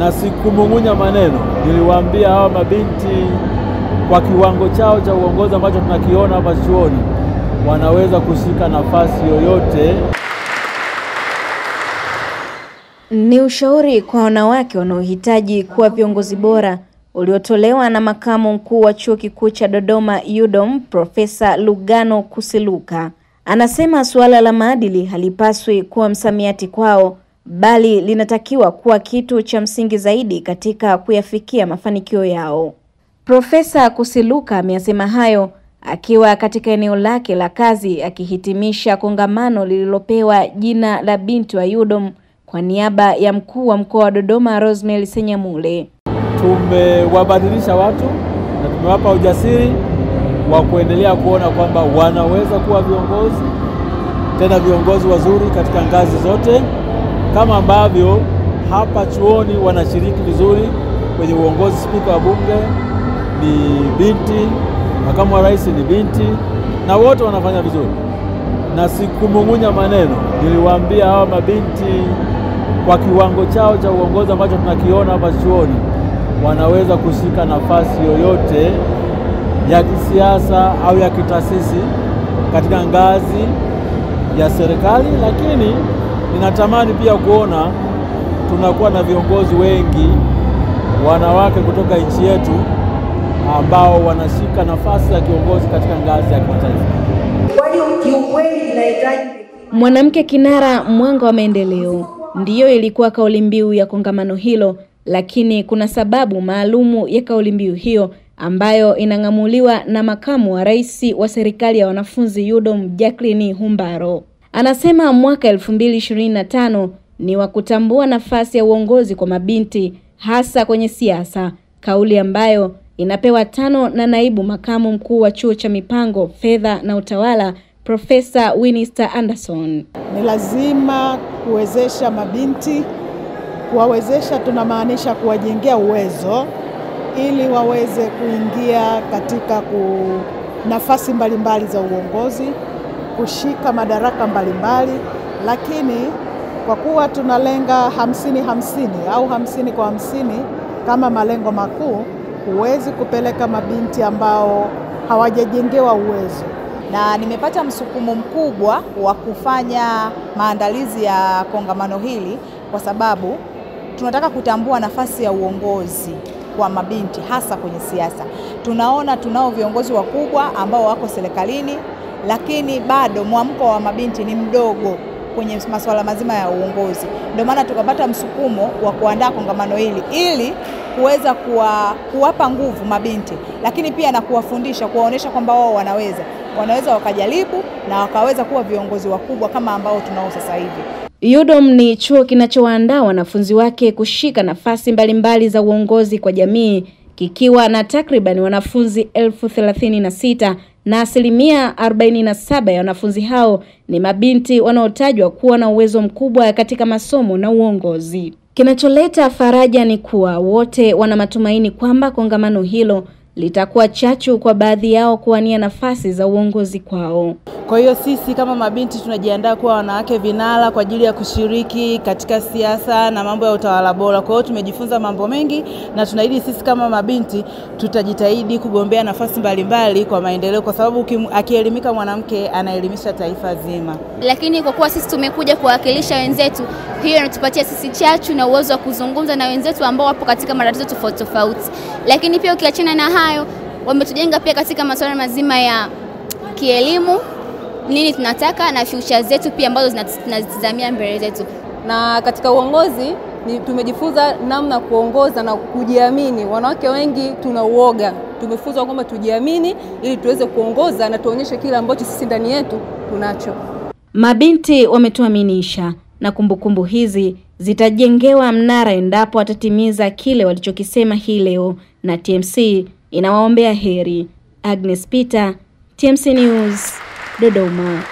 na sikumung'unya maneno. Niliwaambia hawa mabinti kwa kiwango chao cha uongozi ambacho tunakiona hapa chuoni wanaweza kushika nafasi yoyote. Ni ushauri kwa wanawake wanaohitaji kuwa viongozi bora uliotolewa na makamu mkuu wa Chuo Kikuu cha Dodoma UDOM, Profesa Lugano Kusiluka. Anasema suala la maadili halipaswi kuwa msamiati kwao, bali linatakiwa kuwa kitu cha msingi zaidi katika kuyafikia mafanikio yao. Profesa Kusiluka amesema hayo akiwa katika eneo lake la kazi, akihitimisha kongamano lililopewa jina la binti wa UDOM kwa niaba ya mkuu wa mkoa wa Dodoma Rosemary Senyamule. Tumewabadilisha watu na tumewapa ujasiri wa kuendelea kuona kwamba wanaweza kuwa viongozi, tena viongozi wazuri katika ngazi zote, kama ambavyo hapa chuoni wanashiriki vizuri kwenye uongozi. Spika wa bunge ni binti, makamu wa rais ni binti, na wote wanafanya vizuri. Na sikumung'unya maneno. Niliwaambia hawa mabinti kwa kiwango chao cha uongozi ambacho tunakiona hapa chuoni wanaweza kushika nafasi yoyote ya kisiasa au ya kitaasisi katika ngazi ya serikali, lakini ninatamani pia kuona tunakuwa na viongozi wengi wanawake kutoka nchi yetu ambao wanashika nafasi ya kiongozi katika ngazi ya kimataifa. Kwa hiyo kiukweli inahitaji mwanamke kinara, mwanga wa maendeleo, ndiyo ilikuwa kauli mbiu ya kongamano hilo, lakini kuna sababu maalumu ya kauli mbiu hiyo ambayo inang'amuliwa na makamu wa rais wa serikali ya wanafunzi UDOM, Jacqueline Humbaro. Anasema mwaka 2025 ni wa kutambua nafasi ya uongozi kwa mabinti hasa kwenye siasa, kauli ambayo inapewa tano na naibu makamu mkuu wa chuo cha mipango, fedha na utawala, Profesa Winista Anderson. Ni lazima kuwezesha mabinti. Kuwawezesha tunamaanisha kuwajengea uwezo ili waweze kuingia katika nafasi mbalimbali za uongozi, kushika madaraka mbalimbali, lakini kwa kuwa tunalenga 50-50 au 50 kwa 50 kama malengo makuu, huwezi kupeleka mabinti ambao hawajajengewa uwezo. Na nimepata msukumo mkubwa wa kufanya maandalizi ya kongamano hili kwa sababu tunataka kutambua nafasi ya uongozi kwa mabinti hasa kwenye siasa. Tunaona tunao viongozi wakubwa ambao wako serikalini, lakini bado mwamko wa mabinti ni mdogo kwenye masuala mazima ya uongozi. Ndio maana tukapata msukumo wa kuandaa kongamano hili ili kuweza kuwapa nguvu mabinti, lakini pia na kuwafundisha, kuwaonesha kwamba wao wanaweza wakajaribu na wakaweza kuwa viongozi wakubwa kama ambao tunao sasa hivi. UDOM ni chuo kinachowaandaa wanafunzi wake kushika nafasi mbalimbali za uongozi kwa jamii, kikiwa na takriban wanafunzi 36,000 na asilimia 47 ya wanafunzi hao ni mabinti wanaotajwa kuwa na uwezo mkubwa katika masomo na uongozi. Kinacholeta faraja ni kuwa wote wana matumaini kwamba kongamano hilo litakuwa chachu kwa baadhi yao kuwania nafasi za uongozi kwao. Kwa hiyo sisi kama mabinti tunajiandaa kuwa wanawake vinara kwa ajili ya kushiriki katika siasa na mambo ya utawala bora. Kwa hiyo tumejifunza mambo mengi na tunaahidi sisi kama mabinti tutajitahidi kugombea nafasi mbalimbali kwa maendeleo, kwa sababu akielimika mwanamke anaelimisha taifa zima. Lakini kwa kuwa sisi tumekuja kuwakilisha wenzetu, hiyo inatupatia sisi chachu na uwezo wa kuzungumza na wenzetu ambao wapo katika matatizo tofauti tofauti. Lakini pia ukiachana na hayo, wametujenga pia katika masuala mazima ya kielimu, nini tunataka na future zetu pia ambazo tunazitazamia mbele zetu. Na katika uongozi tumejifunza namna kuongoza na kujiamini. Wanawake wengi tuna uoga. Tumefunzwa kwamba tujiamini ili tuweze kuongoza na tuonyeshe kile ambacho sisi ndani yetu tunacho. Mabinti wametuaminisha na kumbukumbu hizi zitajengewa mnara endapo watatimiza kile walichokisema hii leo, na TMC inawaombea heri. Agnes Peter, TMC News, Dodoma.